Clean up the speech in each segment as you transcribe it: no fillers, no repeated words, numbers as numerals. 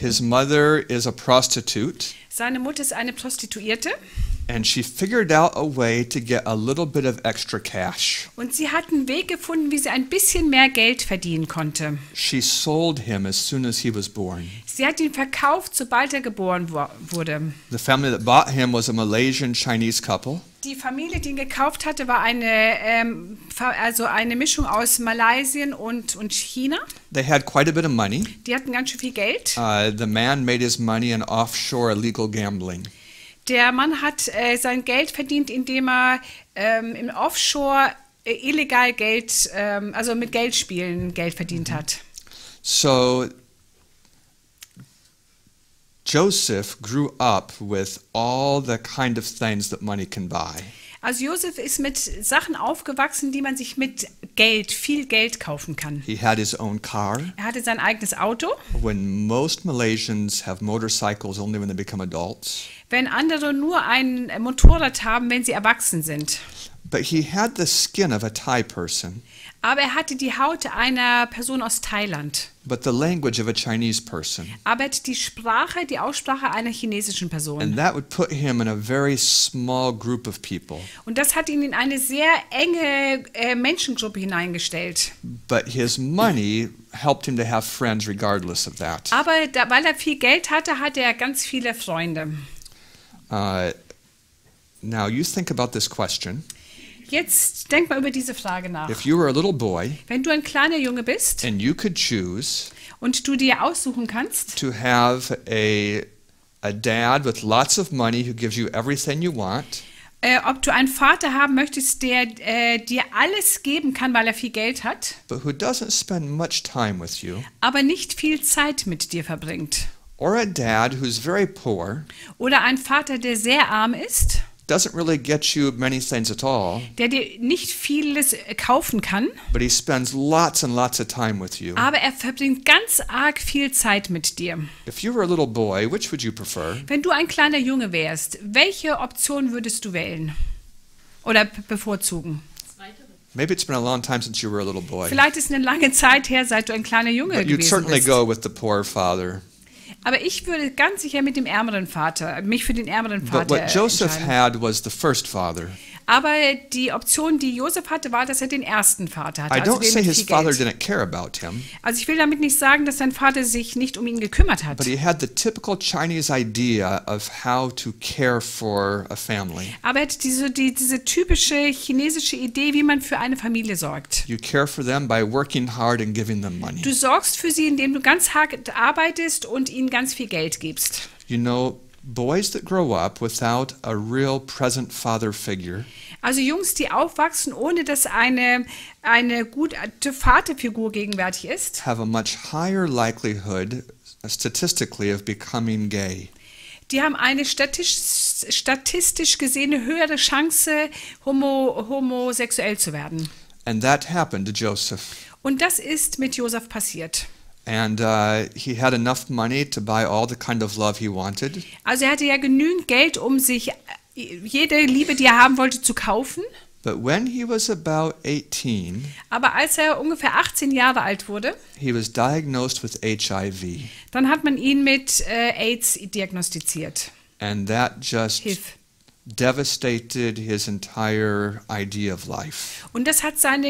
His mother is a prostitute, Seine Mutter ist eine Prostituierte and she figured out a way to get a little bit of extra cash. und sie hat einen Weg gefunden, wie sie ein bisschen mehr Geld verdienen konnte. She sold him as soon as he was born. Sie hat ihn verkauft, sobald er geboren wurde. The family that bought him was a Malaysian Chinese couple. Die Familie, die ihn gekauft hatte, war eine Mischung aus Malaysia und China. They had quite a bit of money. Die hatten ganz schön viel Geld. The man made his money in offshore illegal gambling. Der Mann hat sein Geld verdient, indem er im Offshore illegal Geld, also mit Geldspielen Geld verdient hat. So Joseph grew up with all the kind of things that money can buy. Also Josef ist mit Sachen aufgewachsen, die man sich mit Geld, viel Geld kaufen kann. He had his own car, Er hatte sein eigenes Auto. when most Malaysians have motorcycles only when they become adults. Wenn andere nur ein Motorrad haben, wenn sie erwachsen sind. But he had the skin of a Thai person, Aber er hatte die Haut einer Person aus Thailand. but the language of a Chinese person. Aber er hatte die Aussprache einer chinesischen Person. And that would put him in a very small group of people. Und das hat ihn in eine sehr enge Menschengruppe hineingestellt. But his money helped him to have friends regardless of that. Aber weil er viel Geld hatte, hatte er ganz viele Freunde. Now you think about this question. Jetzt denk mal über diese Frage nach. If you were a little boy Wenn du ein kleiner Junge bist and you could choose und du dir aussuchen kannst, to have a dad with lots of money who gives you everything you want, ob du einen Vater haben möchtest, der dir alles geben kann, weil er viel Geld hat, but who doesn't spend much time with you, aber nicht viel Zeit mit dir verbringt. or a dad who's very poor, Oder ein Vater, der sehr arm ist, doesn't really get you many things at all, der dir nicht vieles kaufen kann, but he spends lots and lots of time with you. aber er verbringt ganz arg viel Zeit mit dir. If you were a little boy, which would you prefer? Wenn du ein kleiner Junge wärst, welche Option würdest du wählen? Oder bevorzugen? Maybe it's been a long time since you were a little boy, Vielleicht ist eine lange Zeit her, seit du ein kleiner Junge but you'd gewesen certainly bist. go with the poor father. Aber ich würde ganz sicher mit dem ärmeren Vater, mich für den ärmeren But Vater what Joseph entscheiden. had was the first father. Aber die Option, die Josef hatte, war, dass er den ersten Vater hatte. I Also, don't den say mit his viel father Geld. didn't care about him, Also ich will damit nicht sagen, dass sein Vater sich nicht um ihn gekümmert hat. but he had the typical Chinese idea of how to care for a family. Aber er hat diese typische chinesische Idee, wie man für eine Familie sorgt. You care for them by working hard and giving them money. Du sorgst für sie, indem du ganz hart arbeitest und ihnen ganz viel Geld gibst. You know, boys that grow up without a real present father figure Also Jungs, die aufwachsen, ohne dass eine gute Vaterfigur gegenwärtig ist, have a much higher likelihood, statistically, of becoming gay. die haben eine statistisch gesehene höhere Chance, homosexuell zu werden. And that happened to Joseph. Und das ist mit Josef passiert. And he had enough money to buy all the kind of love he wanted. Also er hatte ja genügend Geld, um sich jede Liebe, die er haben wollte, zu kaufen. But when he was about 18, Aber als er ungefähr 18 Jahre alt wurde, he was diagnosed with HIV. dann hat man ihn mit AIDS diagnostiziert. And that just HIV. devastated his entire idea of life. Und das hat sein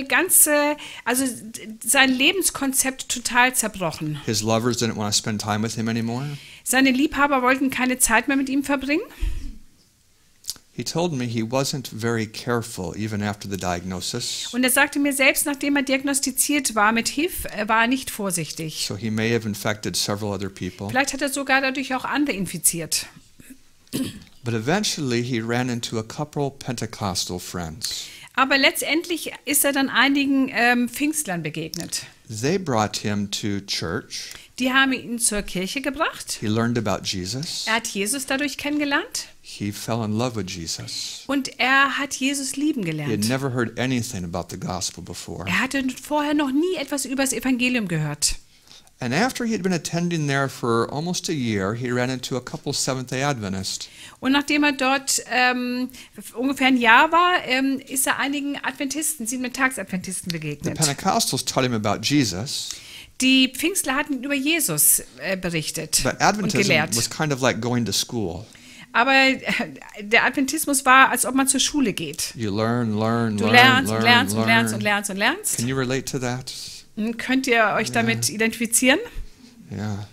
Lebenskonzept total zerbrochen. His lovers didn't want to spend time with him anymore. Seine Liebhaber wollten keine Zeit mehr mit ihm verbringen. He told me he wasn't very careful even after the diagnosis. Und er sagte mir selbst, nachdem er diagnostiziert war mit HIV, war er nicht vorsichtig. So he may have infected several other people. Vielleicht hat er sogar dadurch auch andere infiziert. But eventually he ran into a couple Pentecostal friends. Aber letztendlich ist er dann einigen Pfingstlern begegnet. They brought him to church. Die haben ihn zur Kirche gebracht. He learned about Jesus. Er hat Jesus dadurch kennengelernt. He fell in love with Jesus. Und er hat Jesus lieben He had gelernt. never heard anything about the gospel before. Er hatte vorher noch nie etwas über das Evangelium gehört. And after he had been attending there for almost a year, he ran into a couple Seventh-day Adventists. Und nachdem er dort ungefähr ein Jahr war, ist er einigen Adventisten, 7-Tags-Adventisten The begegnet. Pentecostals taught him about Jesus, Die Pfingstler hatten über Jesus berichtet But und Adventism gelehrt. was kind of like going to school. Aber der Adventismus war, als ob man zur Schule geht. You learn, learn, Du learn, lernst und learn, lernst und learn. lernst und lernst und lernst. Can you relate to that? Könnt ihr euch damit identifizieren? Yeah.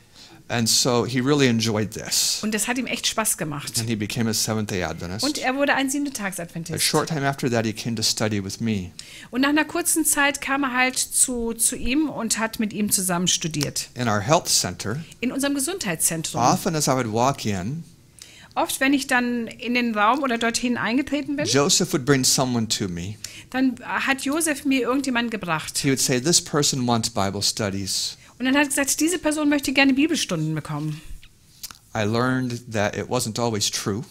And so he really enjoyed this. Und das hat ihm echt Spaß gemacht. And he became a Seventh-day Adventist. Und er wurde ein A Siebentags-Adventist. short time after that, he came to study with me. Und nach einer kurzen Zeit kam er halt zu ihm und hat mit ihm zusammen studiert. In our health center, In unserem Gesundheitszentrum. often as I would walk in, Oft, wenn ich dann in den Raum oder dorthin eingetreten bin, Joseph would bring someone to me. dann hat Josef mir irgendjemanden gebracht. He would say, "This person wants Bible studies." Und dann hat er gesagt, diese Person möchte gerne Bibelstunden bekommen. I learned that it wasn't always true.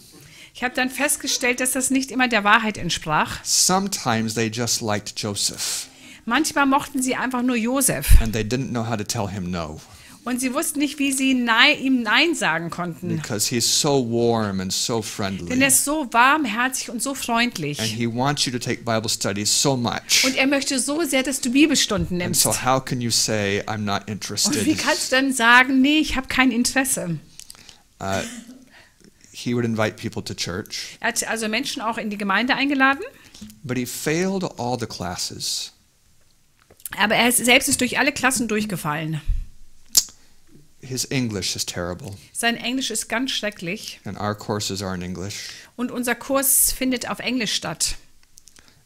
Ich habe dann festgestellt, dass das nicht immer der Wahrheit entsprach. Sometimes they just liked Joseph, Manchmal mochten sie einfach nur Josef. and they didn't know how to tell him no, Und sie wussten nicht, wie sie ihm Nein sagen konnten. because he's so warm and so Denn friendly, er ist so warmherzig und so freundlich. and he wants you to take Bible studies so much. Und er möchte so sehr, dass du Bibelstunden And nimmst. so how can you say, "I'm not Und wie interested"? kannst du dann sagen, nee, ich habe kein Interesse? He would invite people to church, Er hat also Menschen auch in die Gemeinde eingeladen. but he failed all the classes. Aber er selbst ist durch alle Klassen durchgefallen. His English is terrible, Sein Englisch ist ganz schrecklich. and our courses are in English. Und unser Kurs findet auf Englisch statt.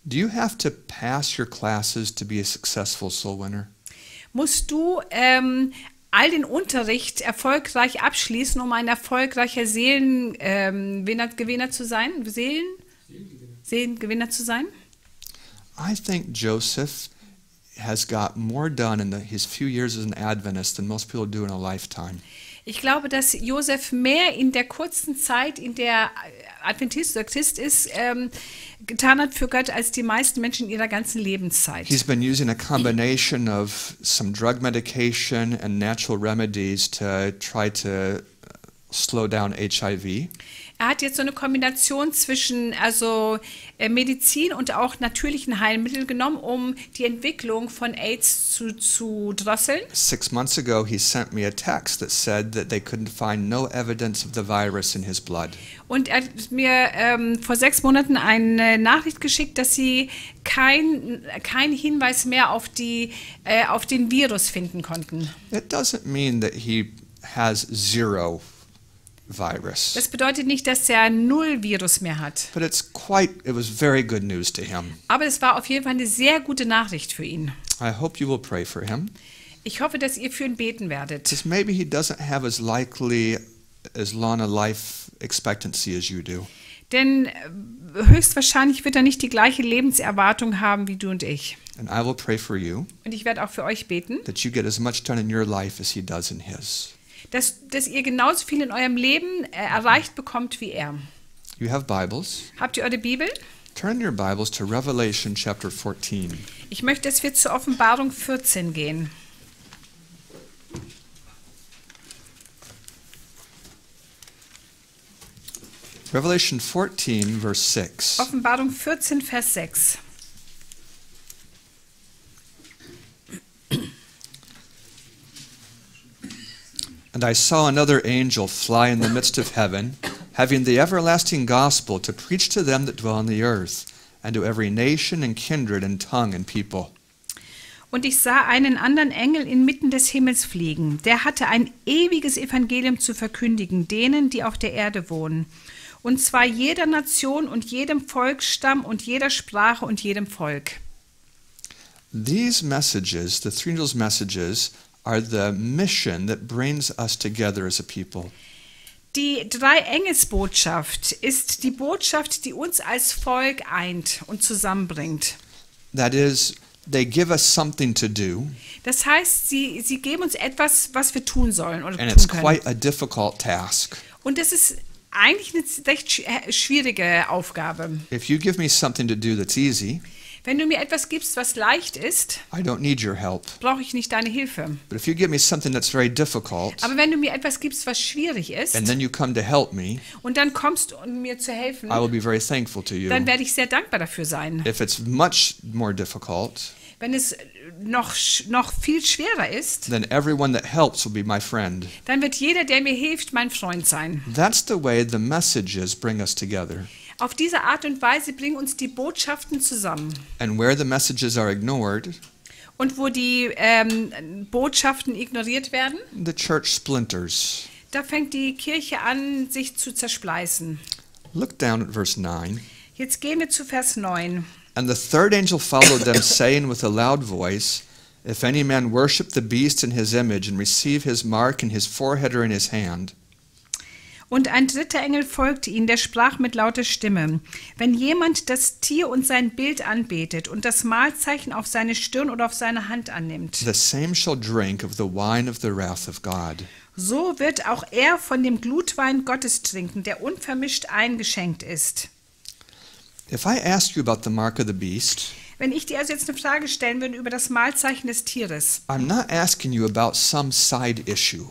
Do you have to pass your classes to be a successful soul winner? Musst du all den Unterricht erfolgreich abschließen, um ein erfolgreicher Seelengewinner zu sein? Seelengewinner zu sein? I think Joseph has got more done in his few years as an Adventist than most people do in a lifetime. Ich glaube, dass Josef mehr in der kurzen Zeit, in der Adventist oder Christ ist, getan hat für Gott, als die meisten Menschen in ihrer ganzen Lebenszeit. He's been using a combination of some drug medication and natural remedies to try to slow down HIV. Er hat jetzt so eine Kombination zwischen Medizin und auch natürlichen Heilmitteln genommen, um die Entwicklung von AIDS zu drosseln. 6 months ago, he sent me a text that said that they couldn't find no evidence of the virus in his blood. Und er hat mir vor 6 Monaten eine Nachricht geschickt, dass sie keinen Hinweis mehr auf den Virus finden konnten. It doesn't mean that he has zero virus, Das bedeutet nicht, dass er 0 Virus mehr hat. but it was very good news to him. Aber es war auf jeden Fall eine sehr gute Nachricht für ihn. I hope you will pray for him, Ich hoffe, dass ihr für ihn beten werdet. because maybe he doesn't have as long a life expectancy as you do. Denn höchstwahrscheinlich wird er nicht die gleiche Lebenserwartung haben wie du und ich. And I will pray for you Und ich werde auch für euch beten, that you get as much done in your life as he does in his. dass ihr genauso viel in eurem Leben erreicht bekommt wie er. You have Bibles? Habt ihr eure Bibel? Turn your Bibles to Revelation chapter 14. Ich möchte, dass wir zur Offenbarung 14 gehen. Revelation 14, verse 6. Offenbarung 14, Vers 6. And I saw another angel fly in the midst of heaven, having the everlasting gospel to preach to them that dwell on the earth, and to every nation and kindred and tongue and people. Und ich sah einen anderen Engel inmitten des Himmels fliegen. Der hatte ein ewiges Evangelium zu verkündigen, denen, die auf der Erde wohnen. Und zwar jeder Nation und jedem Volksstamm und jeder Sprache und jedem Volk. These messages, the three angels' messages, are the mission that brings us together as a people. Die 3 Engelsbotschaft ist die Botschaft, die uns als Volk eint und zusammenbringt. That is, they give us something to do, Das heißt, sie geben uns etwas, was wir tun sollen oder and tun it's können. quite a difficult task. Und das ist eigentlich eine recht schwierige Aufgabe. If you give me something to do that's easy, Wenn du mir etwas gibst, was leicht ist, I don't need your help. brauche ich nicht deine Hilfe. But if you give me something that's very difficult, Aber wenn du mir etwas gibst, was schwierig ist, and then you come to help me, und dann kommst, um mir zu helfen, I will be very thankful to you. dann werde ich sehr dankbar dafür sein. If it's much more difficult, wenn es noch viel schwerer ist, then everyone that helps will be my friend. dann wird jeder, der mir hilft, mein Freund sein. That's the way the messages bring us together. Auf diese Art und Weise bringen uns die Botschaften zusammen. And where the messages are ignored, Und wo die Botschaften ignoriert werden, the church splinters. da fängt die Kirche an, sich zu zerspleißen. Look down at verse 9. Jetzt gehen wir zu Vers 9. And the third angel followed them, saying with a loud voice, If any man worship the beast in his image and receive his mark in his forehead or in his hand. Und ein dritter Engel folgte ihnen, der sprach mit lauter Stimme: Wenn jemand das Tier und sein Bild anbetet und das Malzeichen auf seine Stirn oder auf seine Hand annimmt, The same shall drink of the wine of the wrath of God. so wird auch er von dem Glutwein Gottes trinken, der unvermischt eingeschenkt ist. If I ask you about the mark of the beast, Wenn ich dir also jetzt eine Frage stellen würde über das Malzeichen des Tieres, I'm not asking you about some side issue.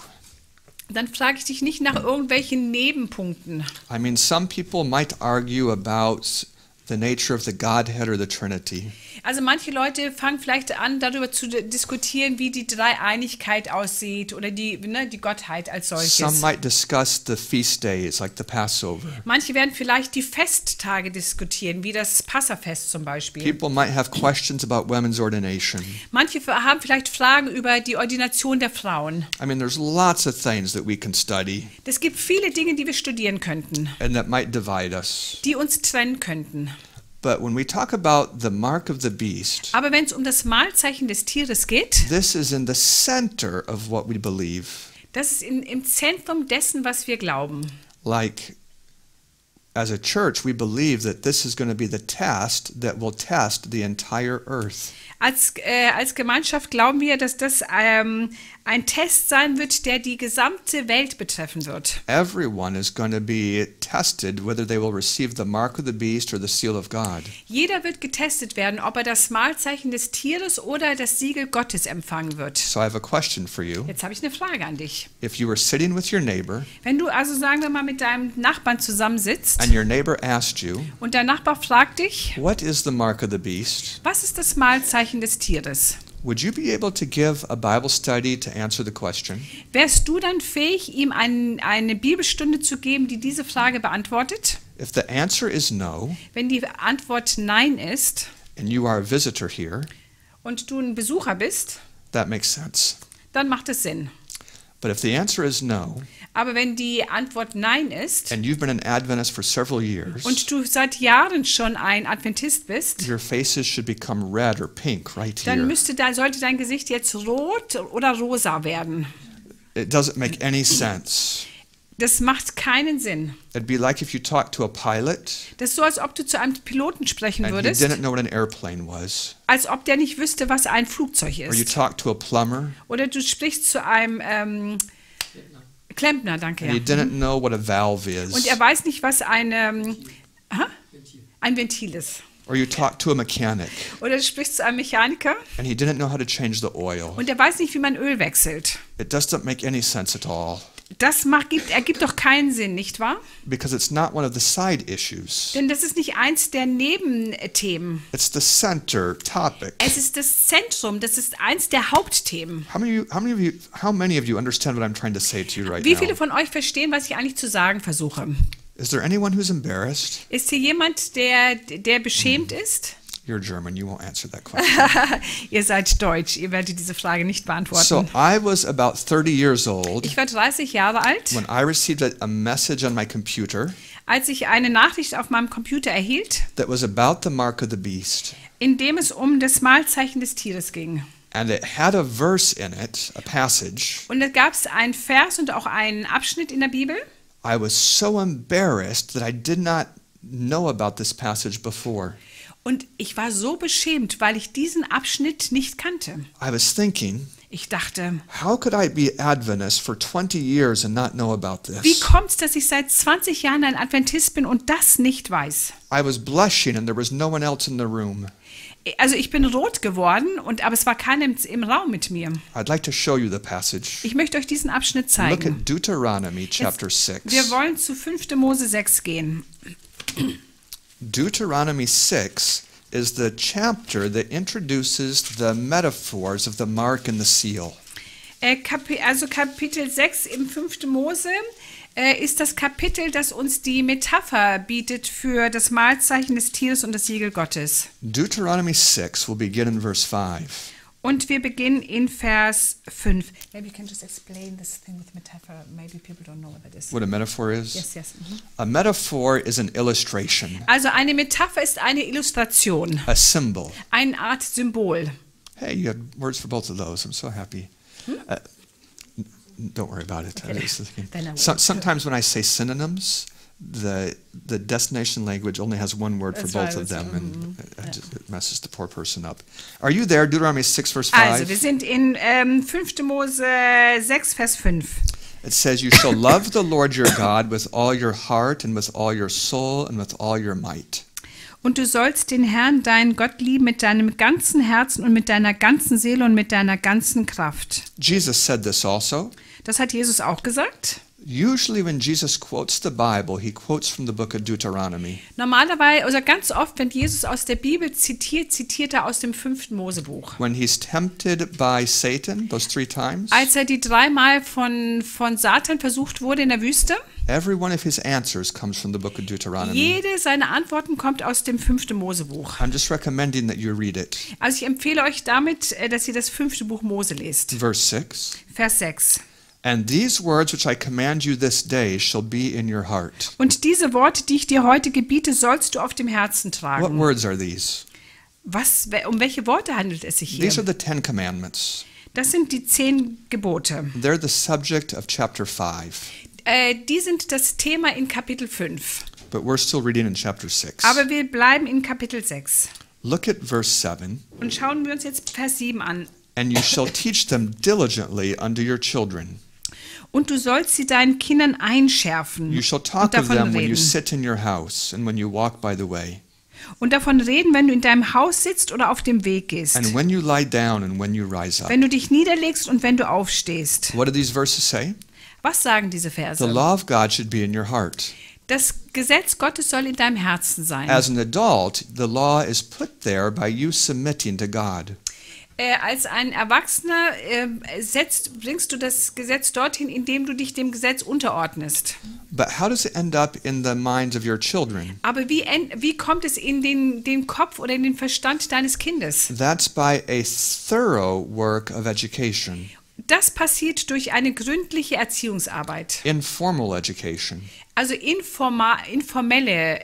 dann frage ich dich nicht nach irgendwelchen Nebenpunkten. I mean, some people might argue about the nature of the Godhead or the Trinity. Also manche Leute fangen vielleicht an, darüber zu diskutieren, wie die Dreieinigkeit aussieht oder die Gottheit als Some solches. might discuss the feast days, like the Passover. Manche werden vielleicht die Festtage diskutieren, wie das Passafest zum Beispiel. People might have questions about women's ordination. Manche haben vielleicht Fragen über die Ordination der Frauen. I mean, there's lots of things that we can study Es gibt viele Dinge, die wir studieren könnten, and that might divide us. die uns trennen könnten. But when we talk about the mark of the beast, Aber wenn es um das Malzeichen des Tieres geht, this is in the center of what we believe. das ist im Zentrum dessen, was wir glauben. Like, as a church, we believe that this is going to be the test that will test the entire earth. Als Gemeinschaft glauben wir, dass das ein Test sein wird, der die gesamte Welt betreffen wird. Everyone is going to be tested whether they will receive the mark of the beast or the seal of God. Jeder wird getestet werden, ob er das Malzeichen des Tieres oder das Siegel Gottes empfangen wird. So I have a question for you. Jetzt habe ich eine Frage an dich. If you were sitting with your neighbor Wenn du also, sagen wir mal, mit deinem Nachbarn zusammensitzt and your neighbor asked you, und der Nachbar fragt dich, what is the mark of the beast? was ist das Malzeichen des Tieres? Would you be able to give a Bible study to answer the question? Wärst du dann fähig, ihm eine Bibelstunde zu geben, die diese Frage beantwortet? If the answer is no, Wenn die Antwort Nein ist and you are a visitor here, und du ein Besucher bist, that makes sense. dann macht es Sinn. But if the answer is no, Aber wenn die Antwort Nein ist and you've been an Adventist for several years, und du seit Jahren schon ein Adventist bist, your faces should become red or pink right dann here. sollte dein Gesicht jetzt rot oder rosa werden. It doesn't make any sense. Das macht keinen Sinn. It'd be like if you talked to a pilot Das ist so, als ob du zu einem Piloten sprechen and he würdest, didn't know what an airplane was. als ob der nicht wüsste, was ein Flugzeug Or you ist. talk to a plumber Oder du sprichst zu einem Klempner, danke. and he Ja. didn't know what a valve Und is. er weiß nicht, was ein Ventil ist. Or you talk to a mechanic Oder du sprichst zu einem Mechaniker and he didn't know how to change the oil. und er weiß nicht, wie man Öl wechselt. It doesn't make any sense at all Das ergibt doch keinen Sinn, nicht wahr? because it's not one of the side issues. Denn das ist nicht eins der Nebenthemen. It's the center topic. Es ist das Zentrum, das ist eins der Hauptthemen. How many of you understand what I'm trying to say to you right Wie viele now? von euch verstehen, was ich eigentlich zu sagen versuche? Is there anyone who's embarrassed? Ist hier jemand, der beschämt ist? You're German, you won't answer that question. Ihr seid deutsch, ihr werdet diese Frage nicht beantworten. So I was about 30 years old Ich war 30 Jahre alt, when I received a message on my computer als ich eine Nachricht auf meinem Computer erhielt, that was about the mark of the beast. in dem es um das Malzeichen des Tieres ging. And it had a verse in it, a passage. Und da gab es einen Vers und auch einen Abschnitt in der Bibel. I was so embarrassed that I did not know about this passage before. Und ich war so beschämt, weil ich diesen Abschnitt nicht kannte. I was thinking, Ich dachte, how could I be Adventist for 20 years and not know about wie this? kommt es, dass ich seit 20 Jahren ein Adventist bin und das nicht weiß? I was blushing and there was no one else in the room. Also ich bin rot geworden, aber es war keiner im Raum mit mir. I'd like to show you the passage. Ich möchte euch diesen Abschnitt Look zeigen. at Deuteronomy chapter Wir 6. wollen zu 5. Mose 6 gehen. Deuteronomy 6 is the chapter that introduces the metaphors of the mark and the seal. Kapitel 6 im 5. Mose ist das Kapitel, das uns die Metapher bietet für das Malzeichen des Tieres und das Siegel Gottes. Deuteronomy 6 will begin in verse 5. Und wir beginnen in Vers 5. Maybe you can just explain this thing with metaphor. Maybe people don't know what that is. What a metaphor is? Yes, yes. A metaphor is an illustration, Also eine Metapher ist eine Illustration, a symbol. eine Art Symbol. Hey, you had words for both of those. I'm so happy. Don't worry about it. Okay. Then I won't. Sometimes when I say synonyms, the destination language only has one word for That's both right, of that's them, right. and it messes the poor person up. Are you there? Deuteronomy 6, verse 5. Also, wir sind in 5. Mose 6, Vers 5. It says, "You shall love the Lord your God with all your heart and with all your soul and with all your might." Und du sollst den Herrn, deinen Gott, lieben mit deinem ganzen Herzen und mit deiner ganzen Seele und mit deiner ganzen Kraft. Jesus said this also. Das hat Jesus auch gesagt. Usually when Jesus quotes the Bible, he quotes from the book of Deuteronomy. Normalerweise, oder ganz oft, wenn Jesus aus der Bibel zitiert, zitiert er aus dem 5. Mosebuch. When he's tempted by Satan, those 3 times, Als er die 3-mal von Satan versucht wurde in der Wüste, every one of his answers comes from the book of Deuteronomy. jede seiner Antworten kommt aus dem 5. Mosebuch. I'm just recommending that you read it. Also ich empfehle euch damit, dass ihr das 5. Buch Mose lest. Verse 6. Vers 6. And these words which I command you this day shall be in your heart. Und diese Worte, die ich dir heute gebiete, sollst du auf dem Herzen What tragen. words are these? Um welche Worte handelt es sich These hier? are the 10 commandments. Das sind die 10 Gebote. They're the subject of chapter 5. Die sind das Thema in Kapitel 5. But we're still reading in chapter 6. Aber wir bleiben in Kapitel 6. Look at verse 7. Und schauen wir uns jetzt Vers 7 an. And you shall teach them diligently unto your children. Und du sollst sie deinen Kindern einschärfen You shall und talk of davon them when you reden. sit in your house and when you walk by the way, Und davon reden, wenn du in deinem Haus sitzt oder auf dem Weg gehst. and when you lie down and when you rise up. Wenn du dich niederlegst und wenn du aufstehst. What do these verses say? Was sagen diese The Verse? law of God should be in your heart. Das Gesetz Gottes soll in deinem Herzen sein. As an adult, the law is put there by you submitting to God. Als ein Erwachsener bringst du das Gesetz dorthin, indem du dich dem Gesetz unterordnest. But how does it end up in the minds of your children? Aber wie kommt es in den Kopf oder in den Verstand deines Kindes? That's by a thorough work of education, Das passiert durch eine gründliche Erziehungsarbeit. informal education. Also informelle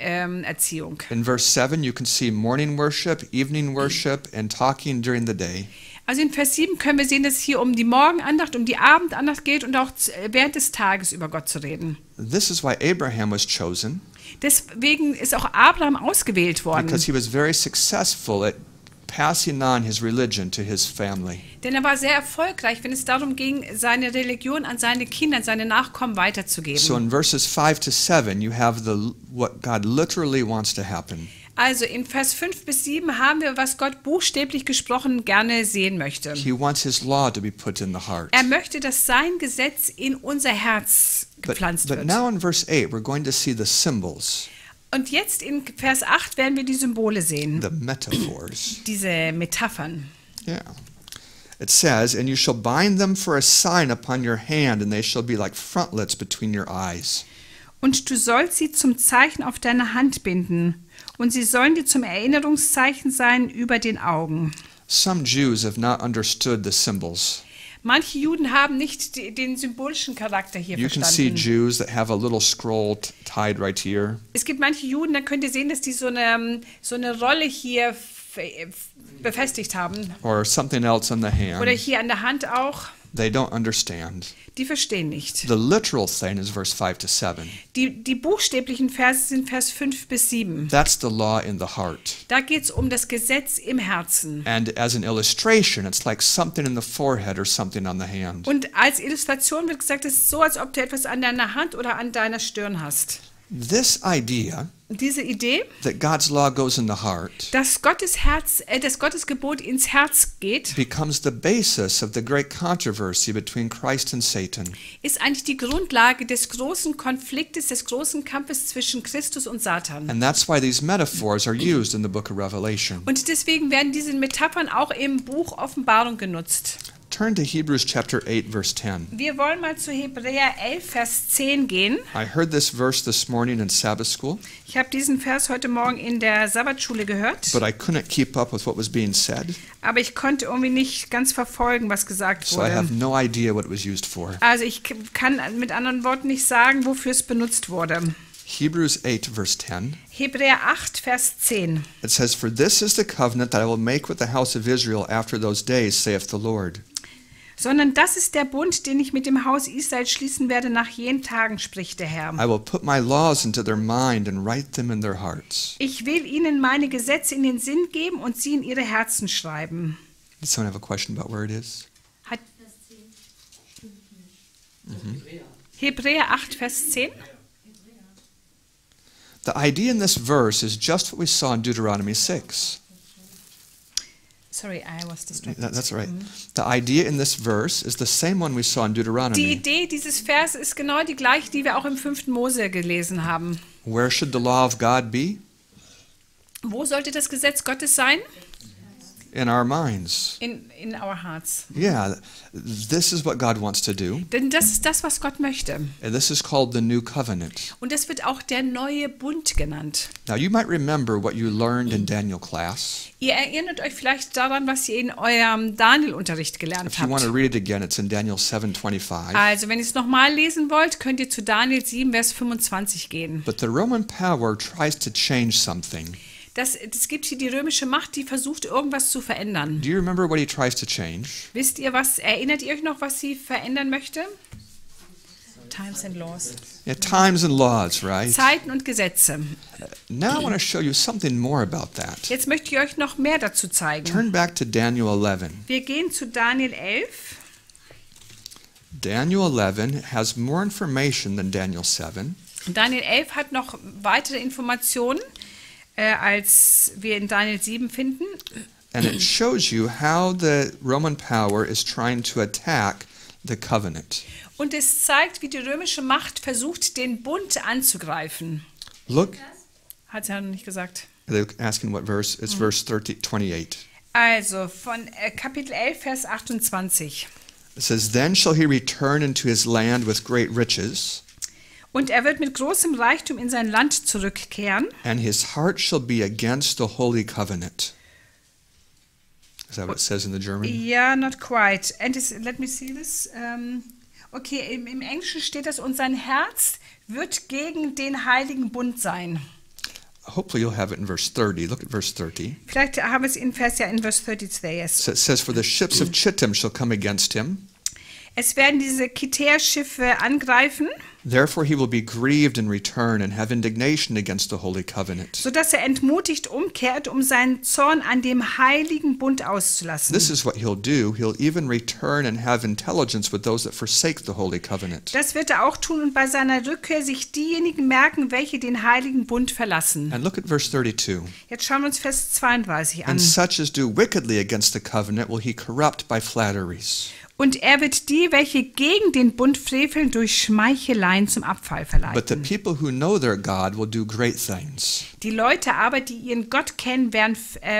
Erziehung. In verse 7, you can see morning worship, evening worship, and talking during the day. Also in Vers 7 können wir sehen, dass es hier um die Morgenandacht, um die Abendandacht geht und auch während des Tages über Gott zu reden. This is why Abraham was chosen, Deswegen ist auch Abraham ausgewählt worden. because he was very successful at passing on his religion to his family. Denn er war sehr erfolgreich, wenn es darum ging, seine Religion an seine Kinder, an seine Nachkommen weiterzugeben. So in verses 5 to 7, you have what God literally wants to happen. Also in Vers 5 bis 7 haben wir, was Gott buchstäblich gesprochen gerne sehen möchte. He wants his law to be put in the heart. Er möchte, dass sein Gesetz in unser Herz gepflanzt But wird. now in verse 8, we're going to see the symbols, Und jetzt in Vers 8 werden wir die Symbole sehen, the metaphors. diese Metaphern. Yeah. It says, and you shall bind them for a sign upon your hand, and they shall be like frontlets between your eyes. Und du sollst sie zum Zeichen auf deine Hand binden, und sie sollen dir zum Erinnerungszeichen sein über den Augen. Some Jews have not understood the symbols. Manche Juden haben nicht den symbolischen Charakter hier You can see verstanden. Jews that have a little scroll tied right here. Es gibt manche Juden, da könnt ihr sehen, dass die so eine Rolle hier befestigt haben. Or something else on the Oder hand. hier an der Hand auch. They don't understand. Die verstehen nicht. The literal thing is verse 5 to 7. Die buchstäblichen Verse sind Vers 5 bis 7. That's the law in the heart. Da geht es um das Gesetz im Herzen. And as an illustration, it's like something in the forehead or something on the hand. Und als Illustration wird gesagt, es ist so, als ob du etwas an deiner Hand oder an deiner Stirn hast. This idea Diese Idee, that God's law goes in the heart dass Gottes Gebot ins Herz geht, becomes the basis of the great controversy between Christ and Satan. ist eigentlich die Grundlage des großen Konfliktes, des großen Kampfes zwischen Christus und Satan. And that's why these metaphors are used in the book of Revelation. Und deswegen werden diese Metaphern auch im Buch Offenbarung genutzt. Turn to Hebrews chapter 8, verse 10. Wir wollen mal zu Hebräer 11, Vers 10 gehen. I heard this verse this morning in Sabbath school, Ich habe diesen Vers heute Morgen in der Sabbatschule gehört, but I couldn't keep up with what was being said, aber ich konnte irgendwie nicht ganz verfolgen, was gesagt so I wurde. have no idea what it was used for. Also ich kann mit anderen Worten nicht sagen, wofür es benutzt wurde. Hebrews 8, verse 10. Hebräer 8, Vers 10. It says, "For this is the covenant that I will make with the house of Israel after those days, saith the Lord. Sondern das ist der Bund, den ich mit dem Haus Israel schließen werde nach jenen Tagen, spricht der Herr. I will put my laws into their mind and write them in their hearts." Ich will ihnen meine Gesetze in den Sinn geben und sie in ihre Herzen schreiben. Does someone have a question about where it is? Hat Hebräer 8, Vers 10. The idea in this verse is just what we saw in Deuteronomy 6. Sorry, I was distracted. That's right. The idea in this verse is the same one we saw in Die Deuteronomy. Idee dieses Vers ist genau die gleiche, die wir auch im 5. Mose gelesen haben. Where should the law of God be? Wo sollte das Gesetz Gottes sein? In our minds. In our hearts. Yeah, this is what God wants to do. Denn das ist das, was Gott möchte. And this is called the new covenant. Und das wird auch der neue Bund genannt. Now, you might remember what you learned in Daniel class. Ihr erinnert euch vielleicht daran, was ihr in eurem Daniel-Unterricht gelernt If you want to habt. read it again, it's in Daniel 7:25. Also, wenn ihr es nochmal lesen wollt, könnt ihr zu Daniel 7, Vers 25 gehen. But the Roman power tries to change something. Es gibt hier die römische Macht, die versucht, irgendwas zu verändern. Do you remember what he tries to change? Wisst ihr was, erinnert ihr euch noch, was sie verändern möchte? Times and Laws. Yeah, times and laws, right? Zeiten und Gesetze. Now I want to show you something more about that. Jetzt möchte ich euch noch mehr dazu zeigen. Turn back to Daniel 11. Wir gehen zu Daniel 11. Daniel 11 has more information than Daniel 7. Daniel 11 hat noch weitere Informationen, als wir in Daniel 7 finden. And it shows you how the Roman power is trying to attack the covenant. Und es zeigt, wie die römische Macht versucht, den Bund anzugreifen. Look, Hat sie ja noch nicht gesagt. they're asking what verse. It's verse 28. Also von Kapitel 11, Vers 28. It says, "Then shall he return into his land with great riches, Und er wird mit großem Reichtum in sein Land zurückkehren. and his heart shall be against the holy covenant." Is that what it says in the German? Ja, not quite. Let me see this. Okay, im Englischen steht das, und sein Herz wird gegen den heiligen Bund sein. Hopefully you'll have it in verse 30. Look at verse 30. Vielleicht haben wir es in Vers 32. Yes. So it says, "For the ships of Chittim shall come against him. Es werden diese Kitär-Schiffe angreifen, Therefore he will be grieved in return and have indignation against the holy covenant." sodass er entmutigt umkehrt, um seinen Zorn an dem heiligen Bund auszulassen. This is what he'll do. He'll even return and have intelligence with those that forsake the holy covenant. Das wird er auch tun und bei seiner Rückkehr sich diejenigen merken, welche den heiligen Bund verlassen. And look at verse 32. Jetzt schauen wir uns Vers 32 an. "And such as do wickedly against the covenant will he corrupt by flatteries." Und er wird die, welche gegen den Bund freveln, durch Schmeicheleien zum Abfall But the verleiten. people who know their God will do great things. Die Leute aber, die ihren Gott kennen, werden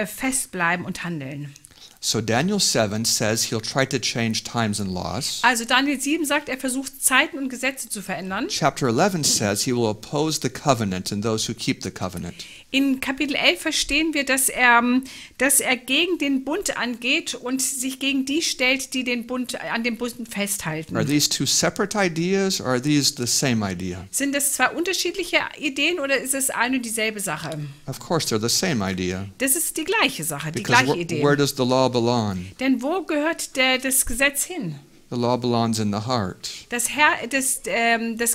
festbleiben und handeln. So Daniel 7 says he'll try to change times and laws. Also Daniel 7 sagt, er versucht Zeiten und Gesetze zu verändern. Chapter 11 says he will oppose the covenant and those who keep the covenant. In Kapitel 11 verstehen wir, dass er gegen den Bund angeht und sich gegen die stellt, die an dem Bund Are festhalten. these two separate ideas or are these the same idea? Sind das zwei unterschiedliche Ideen oder ist es eine und dieselbe Sache? Of course, they're the same idea. Das ist die gleiche Sache, die Because gleiche Idee. where does the law belong? Denn wo gehört das Gesetz hin? The law belongs in the heart. Das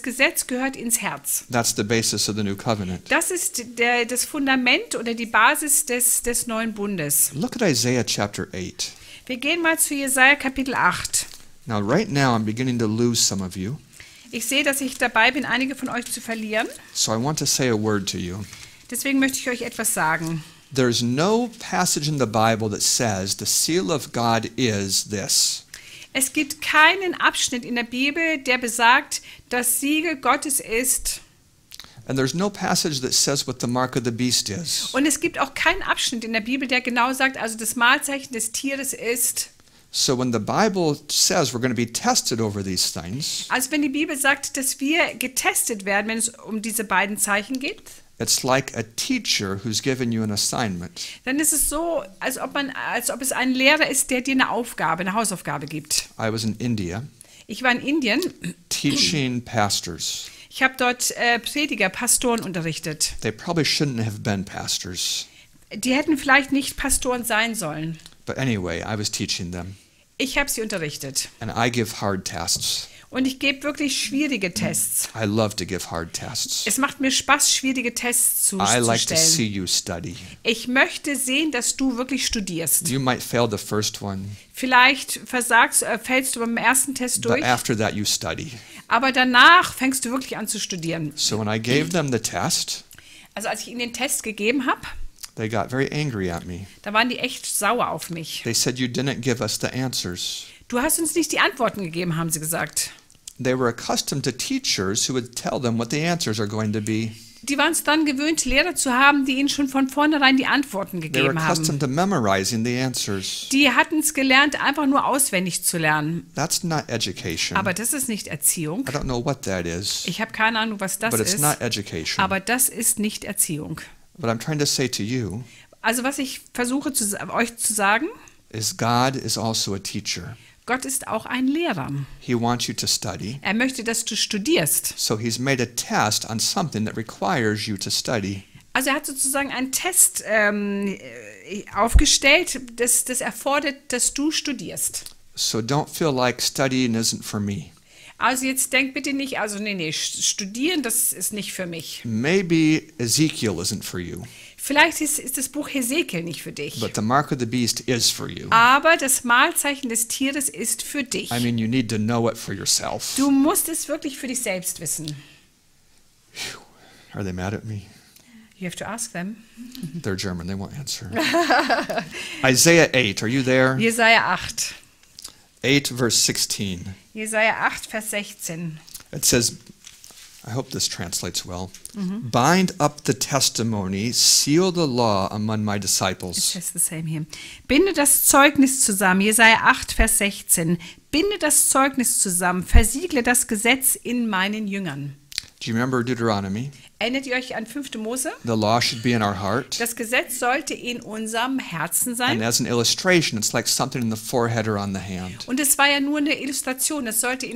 Gesetz gehört ins Herz. That's the basis of the new covenant. Das ist das Fundament oder die Basis des neuen Bundes. Look at Isaiah chapter 8. Wir gehen mal zu Jesaja Kapitel 8. Now, right now, I'm beginning to lose some of you. Ich sehe, dass ich dabei bin, einige von euch zu verlieren. So I want to say a word to you. Deswegen möchte ich euch etwas sagen. There's no passage in the Bible that says the seal of God is this. Es gibt keinen Abschnitt in der Bibel, der besagt, das Siegel Gottes ist. And there's no passage that says what the mark of the beast is. Und es gibt auch keinen Abschnitt in der Bibel, der genau sagt, also das Malzeichen des Tieres ist. So when the Bible says we're going to be tested over these things, Also wenn die Bibel sagt, dass wir getestet werden, wenn es um diese beiden Zeichen geht, it's like a teacher who's given you an assignment. dann ist es so, als ob es ein Lehrer ist, der dir eine Aufgabe, eine Hausaufgabe gibt. I was in India Ich war in Indien. teaching pastors. Ich habe dort Prediger, Pastoren unterrichtet. They probably shouldn't have been pastors. Die hätten vielleicht nicht Pastoren sein sollen. But anyway, I was teaching them. Ich habe sie unterrichtet. And I give hard tests. Und ich gebe wirklich schwierige Tests. I love to give hard tests. Es macht mir Spaß, schwierige Tests zu I like to see stellen. you study. Ich möchte sehen, dass du wirklich studierst. You might fail the first one, Vielleicht fällst du beim ersten Test but durch, after that you study. aber danach fängst du wirklich an zu studieren. So when I gave them the test, Also als ich ihnen den Test gegeben habe, they got very angry at me. da waren die echt sauer auf mich. They said, "You didn't give us the answers." Du hast uns nicht die Antworten gegeben, haben sie gesagt. They were accustomed to teachers who would tell them what the answers are going to be. Die waren es dann gewöhnt, Lehrer zu haben, die ihnen schon von vornherein die Antworten They were gegeben haben. accustomed to memorizing the answers. Die hatten es gelernt, einfach nur auswendig zu lernen. That's not education. Aber das ist nicht Erziehung. I don't know what that is, Ich habe keine Ahnung, was das but it's ist. not education. Aber das ist nicht Erziehung. What I'm trying to say to you Also was ich versuche euch zu sagen, is God is also a teacher. Gott ist auch ein Lehrer. He wants you to study. Er möchte, dass du studierst. So he's made a test on something that requires you to study. Also er hat sozusagen einen Test aufgestellt, das erfordert, dass du studierst. So don't feel like studying isn't for me. Also jetzt denk bitte nicht, also nee, studieren, das ist nicht für mich. Maybe Ezekiel isn't for you, Vielleicht ist das Buch Hesekiel nicht für dich. but the mark of the beast is for you. Aber das Malzeichen des Tieres ist für dich. I mean, you need to know it for yourself. Du musst es wirklich für dich selbst wissen. Are they mad at me? You have to ask them. They're German, they won't answer. Isaiah 8, are you there? Jesaja 8. 8 verse 16. Jesaja 8, Vers 16. It says, I hope this translates well. Bind up the testimony, seal the law among my It disciples. says the same here. Binde das Zeugnis zusammen. Jesaja 8, Vers 16. Binde das Zeugnis zusammen. Versiegle das Gesetz in meinen Jüngern. Do you remember Deuteronomy? Erinnert ihr euch an 5. Mose? The law should be in our heart. Das Gesetz sollte in unserem Herzen And sein. as an illustration, it's like something in the forehead or on the hand. Und es war ja nur eine Illustration. Das sollte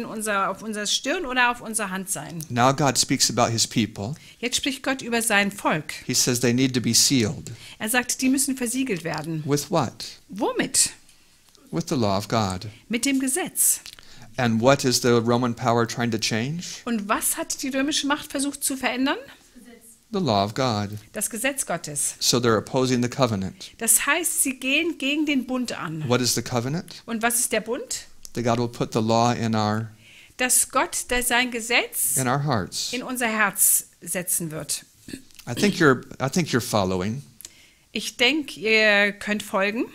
auf unserer Stirn oder auf unserer Hand sein. Now God speaks about his people. Jetzt spricht Gott über sein Volk. He says they need to be sealed. Er sagt, die müssen versiegelt werden. With what? Womit? With the law of God. Mit dem Gesetz. And what is the Roman power trying to change? Und was hat die römische Macht versucht zu verändern? The law of God. Das Gesetz Gottes. So they're opposing the covenant. Das heißt, sie gehen gegen den Bund an. What is the covenant? Und was ist der Bund? That God will put the law in our Dass Gott sein Gesetz hearts. in unser Herz setzen wird. I think you're following, Ich denke, ihr könnt folgen.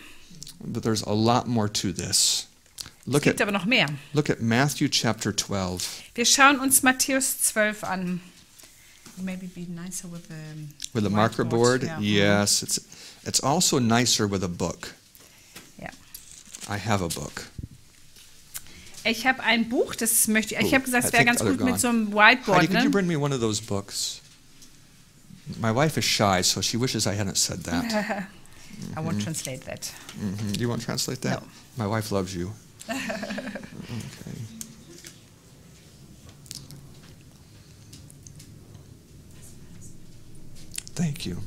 but there's a lot more to this. Es Look gibt at aber noch mehr. Matthew chapter 12. Wir schauen uns Matthäus 12 an. Maybe be nicer with With a marker board? Yeah. Yes, it's also nicer with a book. Ja. I have a book. Ich habe ein Buch, das möchte ich. Ich habe gesagt, I es wäre think ganz they're gut mit gone. so einem Heidi, Whiteboard. could you Ne? bring me one of those books? My wife is shy, so she wishes I hadn't said that. I won't translate that. You won't translate that? No. My wife loves you. Okay. Thank you.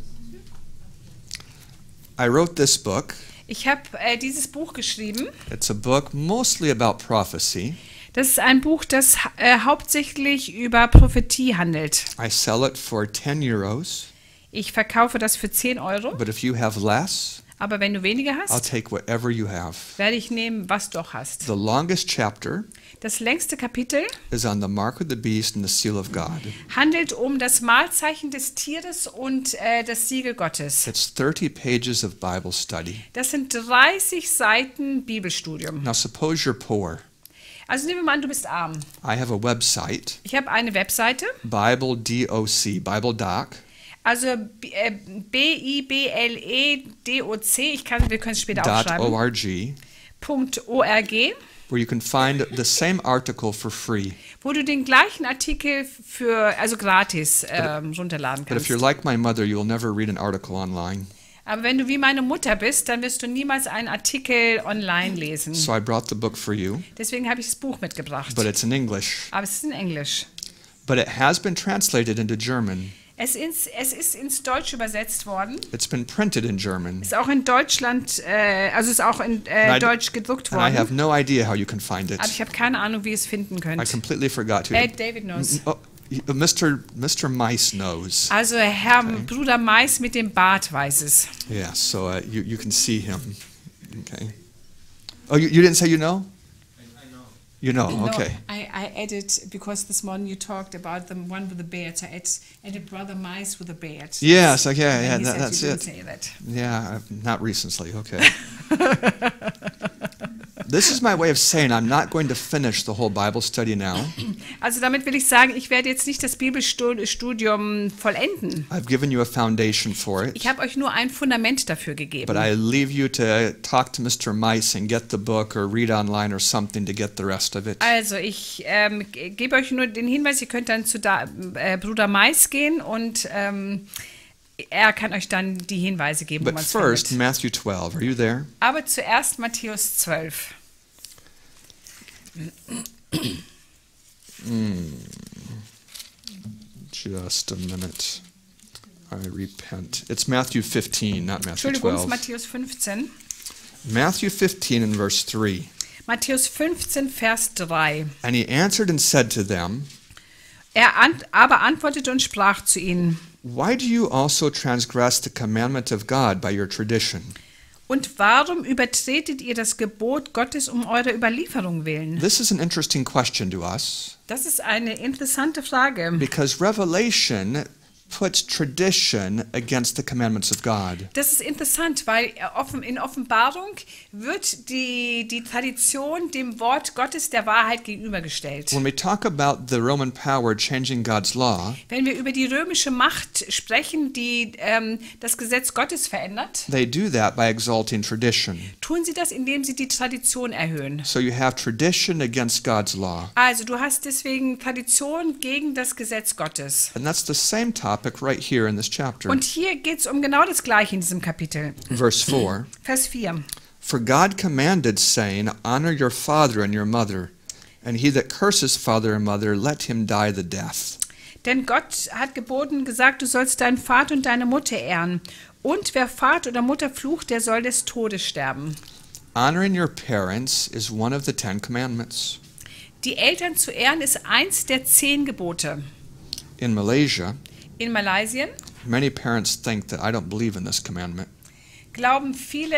I wrote this book. Ich habe dieses Buch geschrieben. It's a book mostly about prophecy. Das ist ein Buch, das hauptsächlich über Prophetie handelt. I sell it for 10 euros, Ich verkaufe das für 10 Euro, but if you have less, aber wenn du weniger I'll hast, take whatever you have. werde ich nehmen, was du auch hast. The longest chapter Das längste Kapitel is on the mark of the beast and the seal of God. handelt um das Malzeichen des Tieres und das Siegel Gottes. It's 30 pages of Bible study. Das sind 30 Seiten Bibelstudium. Now suppose you're poor. Also nehmen wir mal an, du bist arm. I have a website, Ich habe eine Webseite, Bible DOC, Bible Doc, also BIBLEDOC, wir können es später aufschreiben, .org, .org, where you can find the same article for free. wo du den gleichen Artikel also gratis runterladen But if kannst. you're like my mother, you'll never read an article online. Aber wenn du wie meine Mutter bist, dann wirst du niemals einen Artikel online lesen. So I brought the book for you, Deswegen habe ich das Buch mitgebracht. but it's in English. Aber es ist in Englisch. But it has been translated into German. Es ist ins Deutsche übersetzt worden. It's been printed in German. Ist auch in Deutschland, ist auch in Deutsch gedruckt And I worden. have no idea how you can find it. Aber ich habe keine Ahnung, wie ihr es finden I könnt. completely forgot to. David knows. Oh, Mr. Mice knows. Also Herr Bruder Mais mit dem Bart weiß es. Yeah, so you can see him. Okay. Oh, you didn't say you know? I know. You know, No, okay. I added, because this morning you talked about the one with the beard, so I added Brother Mice with a beard. Yes, okay, And yeah, he said that's you it. didn't say that. Yeah, not recently, okay. This is my way of saying I'm not going to finish the whole Bible study now. Also damit will ich sagen, ich werde jetzt nicht das Bibelstudium vollenden. I've given you a foundation for it. Ich habe euch nur ein Fundament dafür gegeben. But I leave you to talk to Mr. Mice and get the book or read online or something to get the rest of it. Also ich gebe euch nur den Hinweis, ihr könnt dann zu Bruder Mais gehen und er kann euch dann die Hinweise geben, wo But man es first, findet. Matthew 12. Are you there? Aber zuerst Matthäus 12. Just a minute. I repent. It's Matthew 15, not Matthew Entschuldigung, es ist 12. Matthäus 15. Matthew 15 and verse 3. Matthäus 15, Vers 3. And he answered and said to them, Aber antwortete und sprach zu ihnen: Why do you also transgress the commandment of God by your tradition? Und warum übertretet ihr das Gebot Gottes um eurer Überlieferung willen? This is an interesting question to us Das ist eine interessante Frage. because Revelation puts tradition against the commandments of God. Das ist interessant, weil in Offenbarung wird die Tradition dem Wort Gottes der Wahrheit gegenübergestellt. When we talk about the Roman power changing God's law, Wenn wir über die römische Macht sprechen, die das Gesetz Gottes verändert, they do that by exalting tradition. tun sie das, indem sie die Tradition erhöhen. So you have tradition against God's law. Also du hast deswegen Tradition gegen das Gesetz Gottes. And that's the same topic right here in this chapter. Und hier geht es um genau das Gleiche in diesem Kapitel. Verse 4. Vers 4. For God commanded, saying, Honor your father and your mother, and he that curses father and mother, let him die the death. Denn Gott hat geboten, gesagt, du sollst deinen Vater und deine Mutter ehren. Und wer Vater oder Mutter flucht, der soll des Todes sterben. Honoring your parents is one of the 10 commandments. Die Eltern zu ehren ist eins der 10 Gebote. In Malaysia, In Malaysia many parents think that I don't believe in this commandment. glauben viele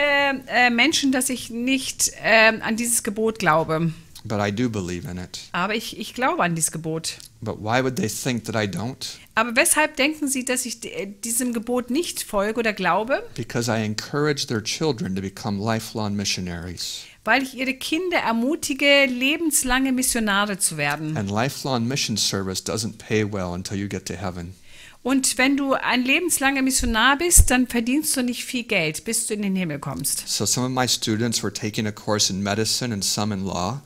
Menschen, dass ich nicht an dieses Gebot glaube. But I do believe in it. Aber ich glaube an dieses Gebot. But why would they think that I don't? Aber weshalb denken Sie, dass ich diesem Gebot nicht folge oder glaube? Because I encourage their children to become lifelong missionaries. Weil ich ihre Kinder ermutige, lebenslange Missionare zu werden. And lifelong mission service doesn't pay well until you get to heaven. Und wenn du ein lebenslanger Missionar bist, dann verdienst du nicht viel Geld, bis du in den Himmel kommst. So some of my students were taking a course in medicine and some in law,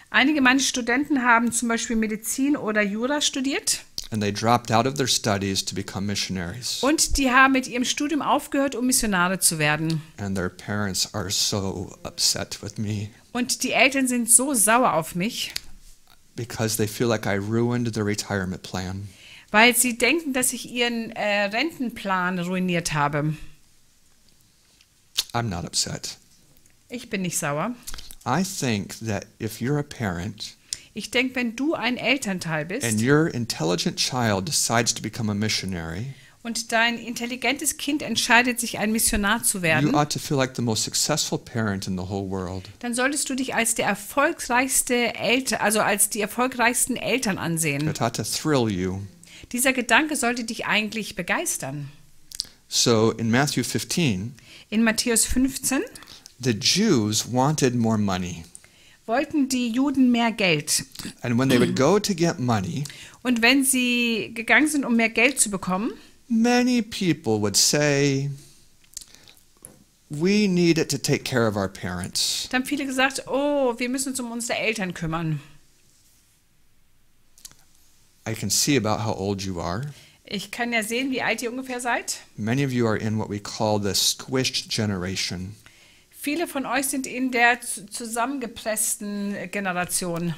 Einige meiner Studenten haben zum Beispiel Medizin oder Jura studiert and they dropped out of their studies to become missionaries. und die haben mit ihrem Studium aufgehört, um Missionare zu werden. And their parents are so upset with me Und die Eltern sind so sauer auf mich, because they feel like I ruined their retirement plan. weil sie denken, dass ich ihren Rentenplan ruiniert habe. I'm not upset. Ich bin nicht sauer. I think that if you're a parent Ich denke, wenn du ein Elternteil bist and your intelligent child decides to become a missionary, und dein intelligentes Kind entscheidet sich, ein Missionar zu you werden, ought to feel like the most successful parent in the whole world. dann solltest du dich als der erfolgreichste Eltern, also als die erfolgreichsten Eltern ansehen. It ought to thrill you. Dieser Gedanke sollte dich eigentlich begeistern. So in Matthew 15, In Matthäus 15 the Jews wanted more money. wollten die Juden mehr Geld. And when they would go to get money, Und wenn sie gegangen sind, um mehr Geld zu bekommen, many people would say, we need it to take care of our parents. dann haben viele gesagt, oh, wir müssen uns um unsere Eltern kümmern. I can see about how old you are. Ich kann ja sehen, wie alt ihr ungefähr seid. Many of you are in what we call the squished generation. Viele von euch sind in der zusammengepressten Generation.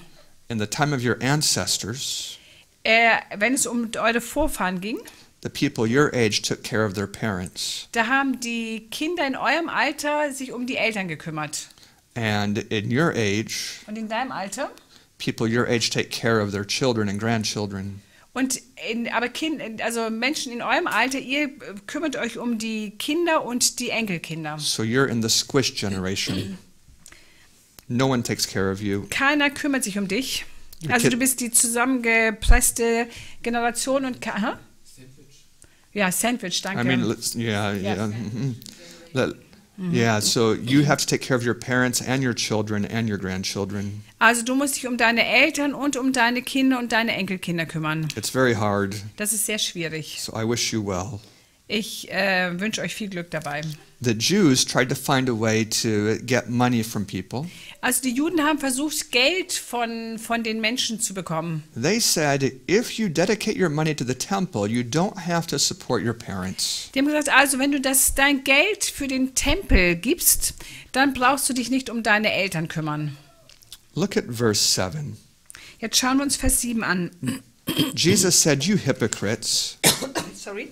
In the time of your ancestors, Wenn es um eure Vorfahren ging, the people your age took care of their parents. da haben die Kinder in eurem Alter sich um die Eltern gekümmert. And in your age, Und in deinem Alter? people your age take care of their children and grandchildren. Also Menschen in eurem Alter, ihr kümmert euch um die Kinder und die Enkelkinder. So you're in the squished generation. No one takes care of you. Keiner kümmert sich um dich. Your Also kid- du bist die zusammengepresste Generation und ja, Sandwich, danke. I mean, yeah. mhm. Yeah, so you have to take care of your parents and your children and your grandchildren. Also du musst dich um deine Eltern und um deine Kinder und deine Enkelkinder kümmern. It's very hard, Das ist sehr schwierig. so I wish you well. Ich wünsche euch viel Glück dabei. The Jews tried to find a way to get money from people. Also die Juden haben versucht, Geld von den Menschen zu bekommen. They said, if you dedicate your money to the temple, you don't have to support your parents. Die haben gesagt, also wenn du dein Geld für den Tempel gibst, dann brauchst du dich nicht um deine Eltern kümmern. Look at verse 7. Jetzt schauen wir uns Vers 7 an. Jesus said, you hypocrites, Sorry.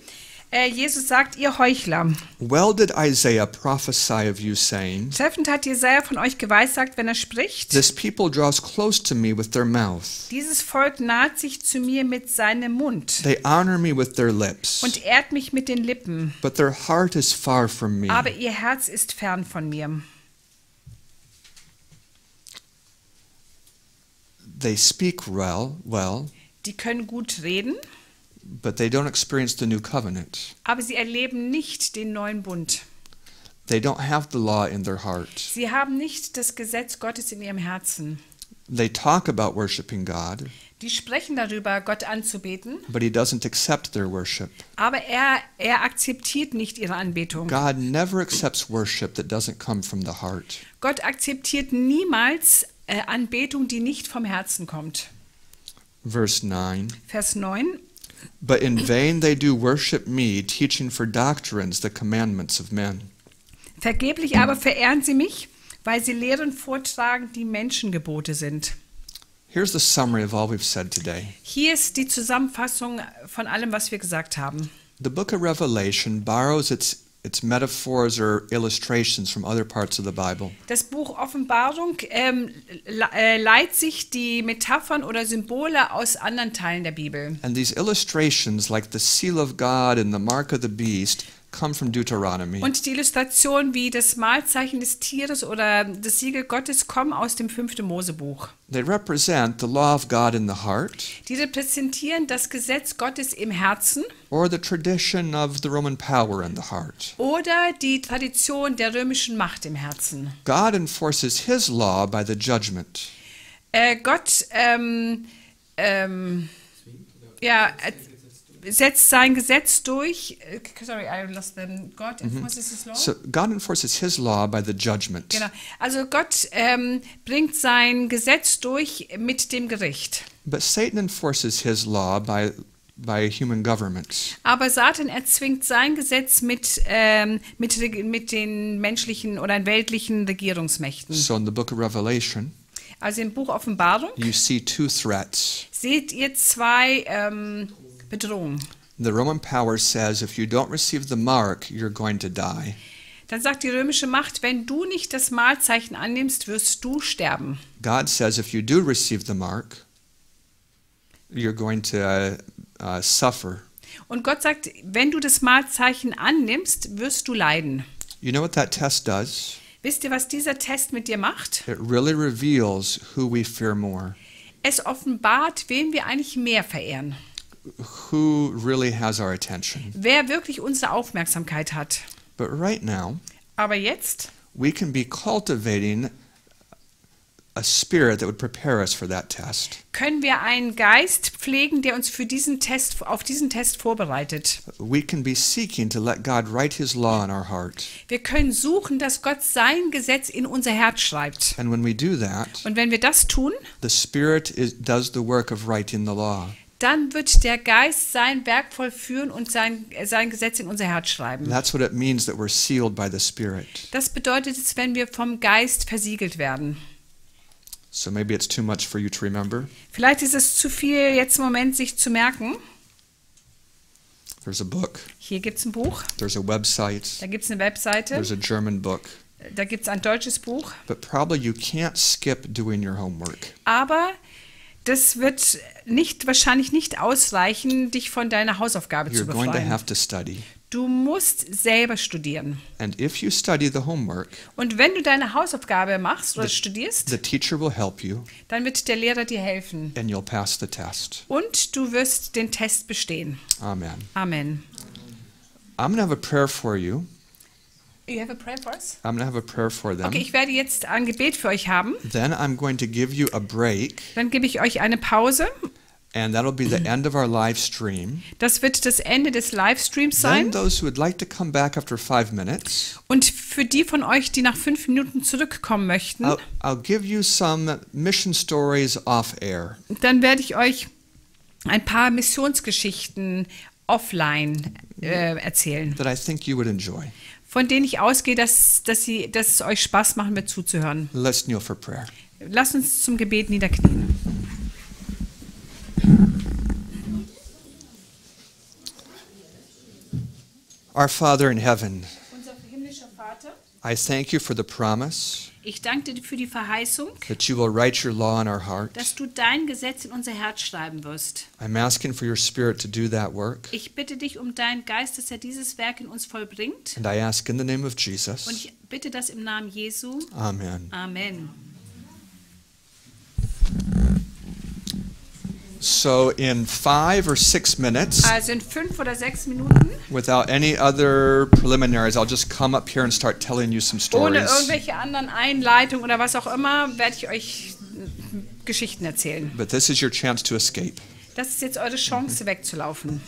Jesus sagt, ihr Heuchler. well did Isaiah prophesy of you, saying, Treffend hat Jesaja von euch geweissagt, wenn er spricht, this people draws close to me with their mouth. dieses Volk naht sich zu mir mit seinem Mund They honor me with their lips, und ehrt mich mit den Lippen, but their heart is far from me. aber ihr Herz ist fern von mir. They speak well, Die können gut reden, but they don't experience the new covenant. aber sie erleben nicht den neuen Bund. They don't have the law in their heart. Sie haben nicht das Gesetz Gottes in ihrem Herzen. They talk about worshiping God, Die sprechen darüber, Gott anzubeten, but he doesn't accept their worship. aber er akzeptiert nicht ihre Anbetung. God never accepts worship that doesn't come from the heart. Gott akzeptiert niemals Anbetung, die nicht vom Herzen kommt. Verse 9. Vers 9. But in vain they do worship me, teaching for doctrines the commandments of men. Vergeblich aber verehren sie mich, weil sie Lehren vortragen, die Menschengebote sind. Here's the summary of all we've said today. Hier ist die Zusammenfassung von allem, was wir gesagt haben. The book of Revelation borrows its metaphors or illustrations from other parts of the Bible. Das Buch Offenbarung leiht sich die Metaphern oder Symbole aus anderen Teilen der Bibel. And these illustrations, like the seal of God and the mark of the beast, come from Deuteronomy. Und die Illustrationen wie das Malzeichen des Tieres oder das Siegel Gottes kommen aus dem 5. Mosebuch. They represent the law of God in the heart, Die repräsentieren das Gesetz Gottes im Herzen or the tradition of the Roman power in the heart. oder die Tradition der römischen Macht im Herzen. God enforces his law by the judgment. Gott setzt sein Gesetz durch. Sorry, I lost them. God enforces his law. So God enforces his law by the judgment. Genau. Also Gott bringt sein Gesetz durch mit dem Gericht. But Satan enforces his law by human governments. Aber Satan erzwingt sein Gesetz mit den menschlichen oder weltlichen Regierungsmächten. So in the book of Revelation, Also im Buch Offenbarung you see two threats. seht ihr zwei Bedrohungen. The Roman power says if you don't receive the mark, you're going to die. Dann sagt die römische Macht, wenn du nicht das Malzeichen annimmst, wirst du sterben. God says if you do receive the mark, you're going to suffer. Und Gott sagt, wenn du das Malzeichen annimmst, wirst du leiden. You know what that test does? Wisst ihr, was dieser Test mit dir macht? It really reveals who we fear more, Es offenbart, wen wir eigentlich mehr verehren. who really has our attention. Wer wirklich unsere Aufmerksamkeit hat. But right now, Aber jetzt we can be cultivating a spirit that would prepare us for that test. können wir einen Geist pflegen, der uns für diesen Test, auf diesen Test vorbereitet. We can be seeking to let God write his law in our heart. Wir können suchen, dass Gott sein Gesetz in unser Herz schreibt. And when we do that, Und wenn wir das tun, the Spirit does the work of writing the law. dann wird der Geist sein Werk vollführen und sein Gesetz in unser Herz schreiben. That's what it means that we're sealed by the Spirit. Das bedeutet es, wenn wir vom Geist versiegelt werden. So maybe it's too much for you to remember. Vielleicht ist es zu viel jetzt im Moment, sich zu merken. There's a book, Hier gibt es ein Buch, there's a website, da gibt es eine Webseite, there's a German book. da gibt es ein deutsches Buch. But probably you can't skip doing your homework. Aber das wird wahrscheinlich nicht ausreichen, dich von deiner Hausaufgabe zu You're going to befreien. have to study. Du musst selber studieren. And if you study the homework, Und wenn du deine Hausaufgabe machst oder the studierst, teacher will help you dann wird der Lehrer dir helfen. and you'll pass the test. Und du wirst den Test bestehen. Amen. Amen. I'm going to have a prayer for you. You have a prayer for us? I'm going to have a prayer for them. Okay, ich werde jetzt ein Gebet für euch haben. Then I'm going to give you a break, Dann gebe ich euch eine Pause. and that'll be the end of our live stream. Das wird das Ende des Livestreams Then sein. those who would like to come back after 5 minutes, Und für die von euch, die nach 5 Minuten zurückkommen möchten, I'll give you some mission stories off air. dann werde ich euch ein paar Missionsgeschichten offline erzählen, That I think you would enjoy. von denen ich ausgehe, dass es euch Spaß machen wird zuzuhören. Let's kneel for prayer. Lasst uns zum Gebet niederknien. Our Father in heaven, Unser himmlischer Vater, I thank you for the promise ich danke dir für die Verheißung, that you will write your law in our heart. dass du dein Gesetz in unser Herz schreiben wirst. I'm asking for your Spirit to do that work. Ich bitte dich um deinen Geist, dass er dieses Werk in uns vollbringt. And I ask in the name of Und Jesus. ich bitte das im Namen Jesu. Amen. Amen. So in 5 or 6 minutes, Also in 5 oder 6 Minuten, without any other preliminaries, I'll just come up here and start telling you some ohne stories. irgendwelche anderen Einleitungen oder was auch immer, werde ich euch Geschichten erzählen. But this is your chance to escape. Das ist jetzt eure Chance, wegzulaufen.